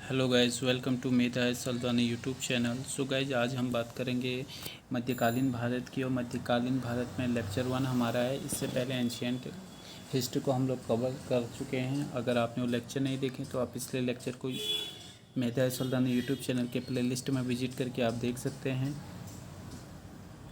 Hello guys, welcome to मेरा सल्तानी YouTube channel. So guys, आज हम बात करेंगे मध्यकालीन भारत की। और मध्यकालीन भारत में लेक्चर 1 हमारा है। इससे पहले एंशियंट हिस्ट्री को हम लोग कवर कर चुके हैं। अगर आपने वो लेक्चर नहीं देखे तो आप पिछले लेक्चर को मेरा सल्तानी यूट्यूब चैनल के प्लेलिस्ट में विजिट करके आप देख सकते हैं।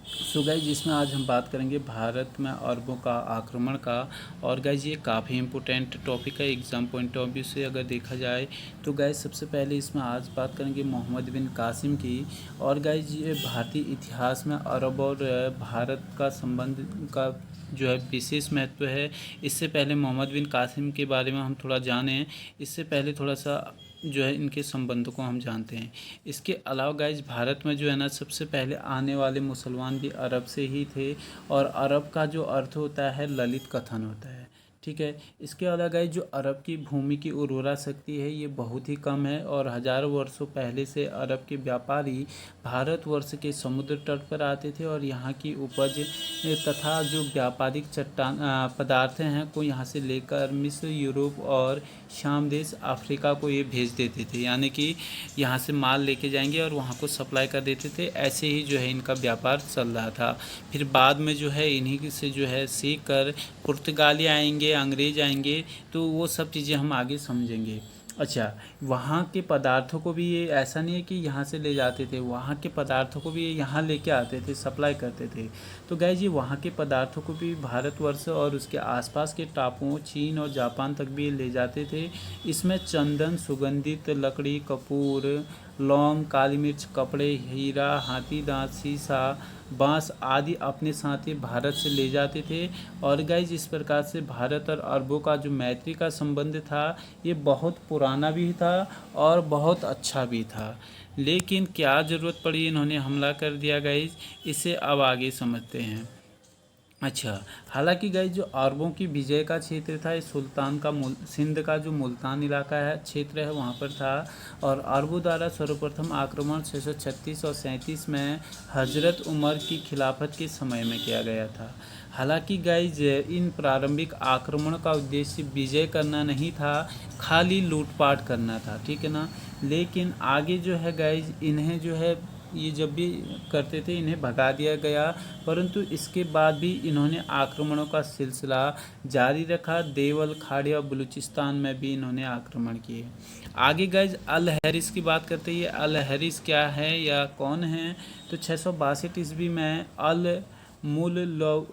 सो गाइज, जिसमें आज हम बात करेंगे भारत में अरबों का आक्रमण का। और गाइज, ये काफ़ी इम्पोर्टेंट टॉपिक है एग्ज़ाम पॉइंट ऑफ व्यू से अगर देखा जाए तो। गाइज, सबसे पहले इसमें आज बात करेंगे मोहम्मद बिन कासिम की। और गाइज, ये भारतीय इतिहास में अरब और भारत का संबंध का जो है विशेष महत्व है। इससे पहले मोहम्मद बिन कासिम के बारे में हम थोड़ा जानें। इससे पहले थोड़ा सा जो है इनके संबंधों को हम जानते हैं। इसके अलावा गाइज, भारत में जो है ना, सबसे पहले आने वाले मुसलमान भी अरब से ही थे। और अरब का जो अर्थ होता है ललित कथन होता है, ठीक है। इसके अलावा गाइज, जो अरब की भूमि की उर्वरा शक्ति है ये बहुत ही कम है। और हज़ारों वर्षों पहले से अरब के व्यापारी भारतवर्ष के समुद्र तट पर आते थे और यहाँ की उपज तथा जो व्यापारिक चट्टान पदार्थ हैं को यहाँ से लेकर मिस्र, यूरोप और शाम देश, अफ्रीका को ये भेज देते थे। यानी कि यहाँ से माल लेके जाएंगे और वहाँ को सप्लाई कर देते थे। ऐसे ही जो है इनका व्यापार चल रहा था। फिर बाद में जो है इन्हीं से जो है सीख कर पुर्तगाली आएंगे, अंग्रेज़ आएंगे, तो वो सब चीज़ें हम आगे समझेंगे। अच्छा, वहाँ के पदार्थों को भी ये ऐसा नहीं है कि यहाँ से ले जाते थे, वहाँ के पदार्थों को भी ये यहाँ लेके आते थे, सप्लाई करते थे। तो गाइस, ये वहाँ के पदार्थों को भी भारतवर्ष और उसके आसपास के टापुओं, चीन और जापान तक भी ले जाते थे। इसमें चंदन, सुगंधित लकड़ी, कपूर, लौंग, काली मिर्च, कपड़े, हीरा, हाथी दांत, शीशा, बांस आदि अपने साथ ही भारत से ले जाते थे। और गाइज, इस प्रकार से भारत और अरबों का जो मैत्री का संबंध था ये बहुत पुराना भी था और बहुत अच्छा भी था। लेकिन क्या ज़रूरत पड़ी इन्होंने हमला कर दिया गाइज, इसे अब आगे समझते हैं। अच्छा, हालांकि गाइस, जो अरबों की विजय का क्षेत्र था ये सुल्तान का सिंध का जो मुल्तान इलाका है, क्षेत्र है, वहाँ पर था। और अरबों द्वारा सर्वप्रथम आक्रमण 636 और 37 में हजरत उमर की खिलाफत के समय में किया गया था। हालांकि गाइज, इन प्रारंभिक आक्रमण का उद्देश्य विजय करना नहीं था, खाली लूटपाट करना था, ठीक है ना। लेकिन आगे जो है गाइज, इन्हें जो है ये जब भी करते थे इन्हें भगा दिया गया। परंतु इसके बाद भी इन्होंने आक्रमणों का सिलसिला जारी रखा। देवल, खाड़ी और बलूचिस्तान में भी इन्होंने आक्रमण किए। आगे गाइज, अल हैरिस की बात करते हैं। अल हैरिस क्या है या कौन है? तो 662 ईस्वी में अल मुल्लौ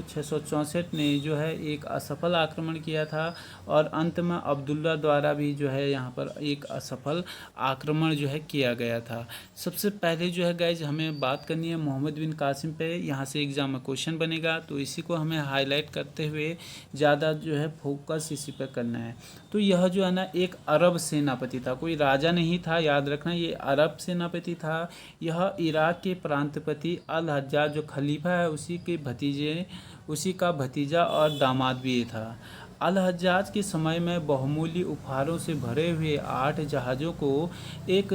664 ने जो है एक असफल आक्रमण किया था। और अंत में अब्दुल्ला द्वारा भी जो है यहाँ पर एक असफल आक्रमण जो है किया गया था। सबसे पहले जो है गाइज, हमें बात करनी है मोहम्मद बिन कासिम पे। यहाँ से एग्ज़ाम में क्वेश्चन बनेगा तो इसी को हमें हाईलाइट करते हुए ज़्यादा जो है फोकस इसी पर करना है। तो यह जो है ना एक अरब सेनापति था, कोई राजा नहीं था, याद रखना, ये अरब सेनापति था। यह इराक के प्रांतपति अल हज्जाज जो खलीफा है उसी का भतीजा और दामाद भी ये था। अल हज्जाज के समय में बहुमूल्य उपहारों से भरे हुए 8 जहाज़ों को एक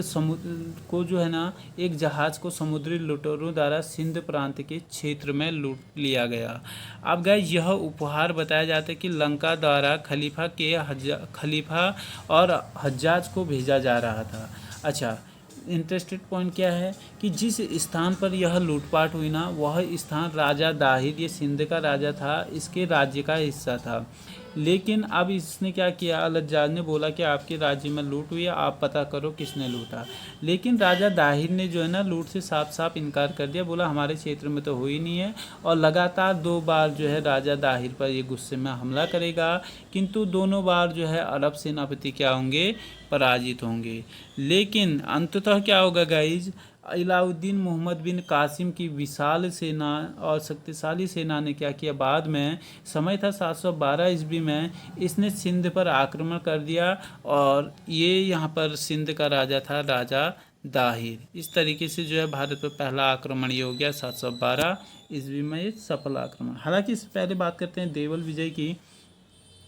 जहाज़ को समुद्री लुटेरों द्वारा सिंध प्रांत के क्षेत्र में लूट लिया गया। अब गाइस, यह उपहार बताया जाता है कि लंका द्वारा खलीफा और हज्जाज को भेजा जा रहा था। अच्छा, इंटरेस्टेड पॉइंट क्या है कि जिस स्थान पर यह लूटपाट हुई ना, वह स्थान राजा दाहिर, ये सिंध का राजा था, इसके राज्य का हिस्सा था। लेकिन अब इसने क्या किया, अल हज्जाज ने बोला कि आपके राज्य में लूट हुई है, आप पता करो किसने लूटा। लेकिन राजा दाहिर ने जो है ना लूट से साफ साफ इनकार कर दिया, बोला हमारे क्षेत्र में तो हुई नहीं है। और लगातार 2 बार जो है राजा दाहिर पर ये गुस्से में हमला करेगा, किंतु दोनों बार जो है अरब सेनापति क्या होंगे, पराजित होंगे। लेकिन अंततः क्या होगा गाइज, अलाउद्दीन मोहम्मद बिन कासिम की विशाल सेना और शक्तिशाली सेना ने क्या किया, बाद में समय था 712 ईस्वी में, इसने सिंध पर आक्रमण कर दिया। और ये यहाँ पर सिंध का राजा था, राजा दाहिर। इस तरीके से जो है भारत पर पहला आक्रमण ये हो गया 712 ईस्वी में, ये सफल आक्रमण। हालांकि इससे पहले बात करते हैं देवल विजय की।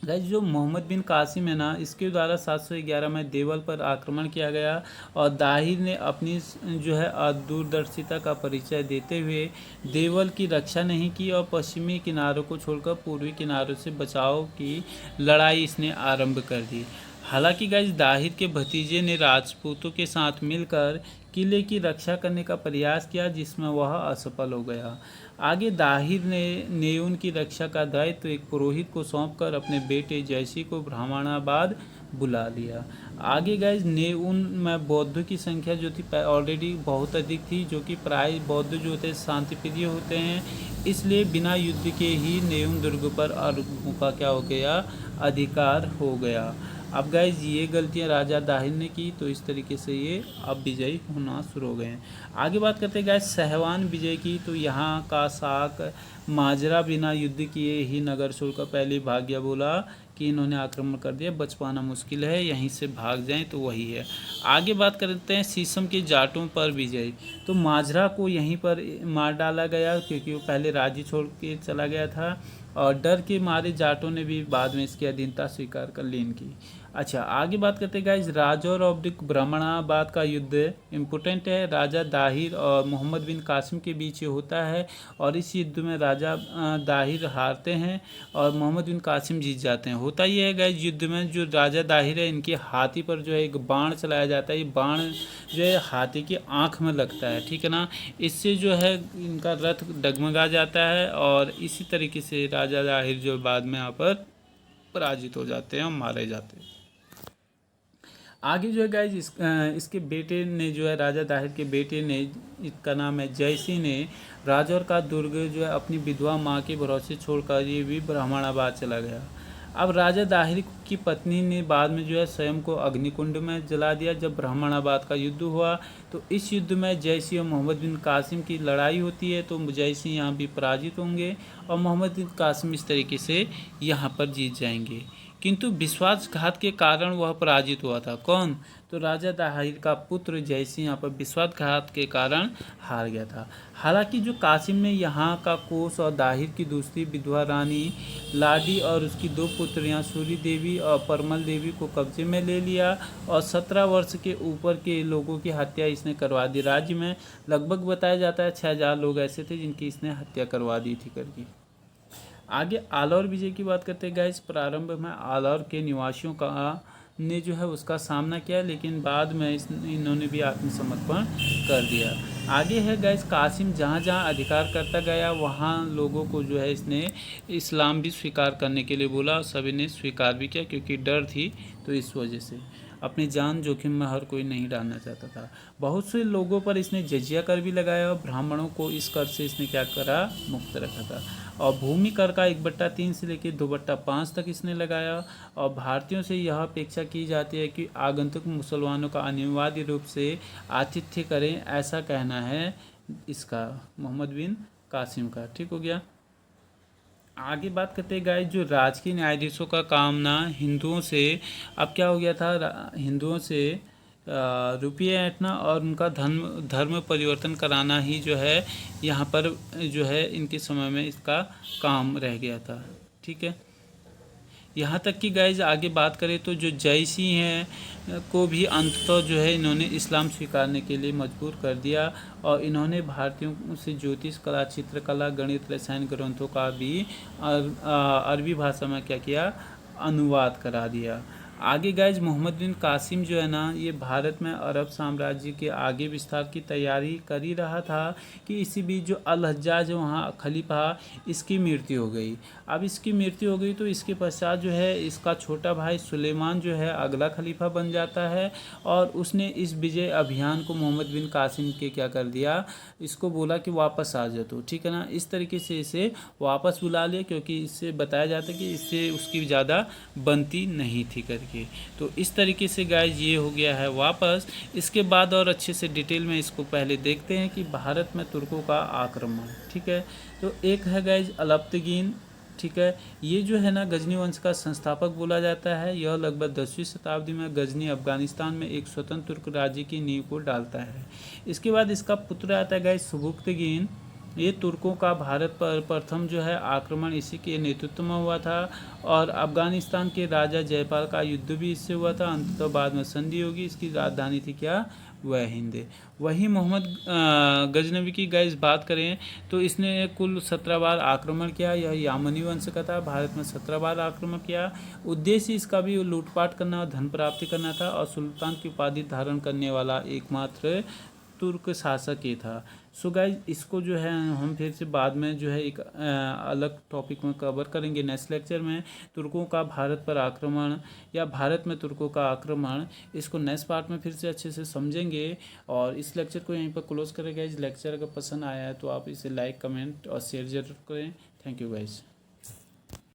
गाइस, जो मोहम्मद बिन कासिम है ना, इसके द्वारा 711 में देवल पर आक्रमण किया गया। और दाहिर ने अपनी जो है दूरदर्शिता का परिचय देते हुए देवल की रक्षा नहीं की और पश्चिमी किनारों को छोड़कर पूर्वी किनारों से बचाव की लड़ाई इसने आरंभ कर दी। हालांकि गाइस दाहिर के भतीजे ने राजपूतों के साथ मिलकर किले की रक्षा करने का प्रयास किया, जिसमें वह असफल हो गया। आगे दाहिर ने नेउन की रक्षा का दायित्व एक पुरोहित को सौंपकर अपने बेटे जयसी को ब्राह्मणाबाद बुला लिया। आगे गाइस नेउन में बौद्धों की संख्या जो थी ऑलरेडी बहुत अधिक थी, जो कि प्राय बौद्ध जो होते हैं शांतिप्रिय होते हैं, इसलिए बिना युद्ध के ही नेउन दुर्ग पर अरबों का क्या हो गया, अधिकार हो गया। अब गाइज ये गलतियां राजा दाहिर ने की, तो इस तरीके से ये अब विजयी होना शुरू हो गए हैं। आगे बात करते हैं गाइज सहवान विजय की, तो यहाँ का शाक माजरा बिना युद्ध किए ही नगर छोड़कर पहले भाग गया, बोला कि इन्होंने आक्रमण कर दिया, बच पाना मुश्किल है, यहीं से भाग जाएं, तो वही है। आगे बात करते हैं शीशम के जाटों पर विजय, तो माजरा को यहीं पर मार डाला गया क्योंकि वो पहले राज्य छोड़ के चला गया था, और डर के मारे जाटों ने भी बाद में इसकी अधीनता स्वीकार कर ली इनकी। अच्छा आगे बात करते हैं गाइज राजौर ऑब्लिक ब्राह्मणाबाद का युद्ध इम्पोर्टेंट है। राजा दाहिर और मोहम्मद बिन कासिम के बीच ये होता है, और इस युद्ध में राजा दाहिर हारते हैं और मोहम्मद बिन कासिम जीत जाते हैं। होता ये है गाइज युद्ध में जो राजा दाहिर है, इनके हाथी पर जो है एक बाण चलाया जाता है, ये बाण जो है हाथी की आँख में लगता है, ठीक है ना, इससे जो है इनका रथ डगमगा जाता है, और इसी तरीके से राजा दाहिर जो बाद में यहाँ पर पराजित हो जाते हैं और मारे जाते हैं। आगे जो है गाइज इसके बेटे ने जो है राजा दाहिर के बेटे ने, इसका नाम है जयसिंह ने, राजौर का दुर्ग जो है अपनी विधवा माँ के भरोसे छोड़कर ये भी ब्राह्मणाबाद चला गया। अब राजा दाहिर की पत्नी ने बाद में जो है स्वयं को अग्निकुंड में जला दिया। जब ब्राह्मणाबाद का युद्ध हुआ तो इस युद्ध में जयसिंह और मोहम्मद बिन कासिम की लड़ाई होती है, तो जयसिंह यहाँ भी पराजित होंगे और मोहम्मद बिन कासिम इस तरीके से यहाँ पर जीत जाएंगे। किंतु विश्वासघात के कारण वह पराजित हुआ था। कौन? तो राजा दाहिर का पुत्र जयसिंह यहाँ पर विश्वासघात के कारण हार गया था। हालांकि जो कासिम ने यहाँ का कोस और दाहिर की दूसरी विधवा रानी लाडी और उसकी दो पुत्रियाँ सूरी देवी और परमल देवी को कब्जे में ले लिया, और 17 वर्ष के ऊपर के लोगों की हत्या इसने करवा दी। राज्य में लगभग बताया जाता है 6000 लोग ऐसे थे जिनकी इसने हत्या करवा दी थी करके। आगे आलौर विजय की बात करते हैं गाइस। प्रारंभ में आलौर के निवासियों का ने जो है उसका सामना किया, लेकिन बाद में इन्होंने भी आत्मसमर्पण कर दिया। आगे है गाइस कासिम जहाँ जहाँ अधिकार करता गया वहाँ लोगों को जो है इसने इस्लाम भी स्वीकार करने के लिए बोला, सभी ने स्वीकार भी किया क्योंकि डर थी, तो इस वजह से अपनी जान जोखिम में हर कोई नहीं डालना चाहता था। बहुत से लोगों पर इसने जजिया कर भी लगाया और ब्राह्मणों को इस कर से इसने क्या करा, मुक्त रखा था। और भूमि कर का 1/3 से लेकर 2/5 तक इसने लगाया, और भारतीयों से यह अपेक्षा की जाती है कि आगंतुक मुसलमानों का अनिवार्य रूप से आतिथ्य करें, ऐसा कहना है इसका मोहम्मद बिन कासिम का। ठीक हो गया। आगे बात करते हैं गाइस जो राजकीय न्यायाधीशों का काम ना हिंदुओं से अब क्या हो गया था, हिंदुओं से रुपये ऐंठना और उनका धर्म परिवर्तन कराना ही जो है यहाँ पर जो है इनके समय में इसका काम रह गया था। ठीक है, यहाँ तक कि गाइज आगे बात करें तो जो जयसिंह हैं को भी अंततः जो है इन्होंने इस्लाम स्वीकारने के लिए मजबूर कर दिया, और इन्होंने भारतीयों से ज्योतिष कला, चित्रकला, गणित, रसायन ग्रंथों का भी अरबी भाषा में क्या किया, अनुवाद करा दिया। आगे गाइज मोहम्मद बिन कासिम जो है ना ये भारत में अरब साम्राज्य के आगे विस्तार की तैयारी कर ही रहा था कि इसी बीच जो अल हज्जाज वहाँ खलीफा इसकी मृत्यु हो गई। अब इसकी मृत्यु हो गई तो इसके पश्चात जो है इसका छोटा भाई सुलेमान जो है अगला खलीफा बन जाता है, और उसने इस विजय अभियान को मोहम्मद बिन कासिम के क्या कर दिया, इसको बोला कि वापस आ जाओ तो, ठीक है ना, इस तरीके से इसे वापस बुला लिया क्योंकि इससे बताया जाता है कि इससे उसकी ज़्यादा बनती नहीं थी करके। तो इस तरीके से गाइज ये हो गया है वापस। इसके बाद और अच्छे से डिटेल में इसको पहले देखते हैं कि भारत में तुर्कों का आक्रमण। ठीक है, तो एक है गाइज अलप्तगीन। ठीक है, ये जो है ना गजनी वंश का संस्थापक बोला जाता है। यह लगभग 10वीं शताब्दी में गजनी अफगानिस्तान में एक स्वतंत्र तुर्क राज्य की नींव को डालता है। इसके बाद इसका पुत्र आता है गाइज सुबुक्तगीन। ये तुर्कों का भारत पर प्रथम जो है आक्रमण इसी के नेतृत्व में हुआ था और अफगानिस्तान के राजा जयपाल का युद्ध भी इससे हुआ था। अंततः बाद में संधि होगी। इसकी राजधानी थी क्या? वह हिंद। वही मोहम्मद गजनवी की गाइस बात करें तो इसने कुल 17 बार आक्रमण किया। यह यामनी वंश का था। भारत में 17 बार आक्रमण किया। उद्देश्य इसका भी लूटपाट करना और धन प्राप्ति करना था और सुल्तान की उपाधि धारण करने वाला एकमात्र तुर्क शासक ही था। सो गाइज इसको जो है हम फिर से बाद में जो है एक अलग टॉपिक में कवर करेंगे नेक्स्ट लेक्चर में। तुर्कों का भारत पर आक्रमण या भारत में तुर्कों का आक्रमण, इसको नेक्स्ट पार्ट में फिर से अच्छे से समझेंगे। और इस लेक्चर को यहीं पर क्लोज करेंगे। इस लेक्चर अगर पसंद आया है तो आप इसे लाइक कमेंट और शेयर जरूर करें। Thank you guys.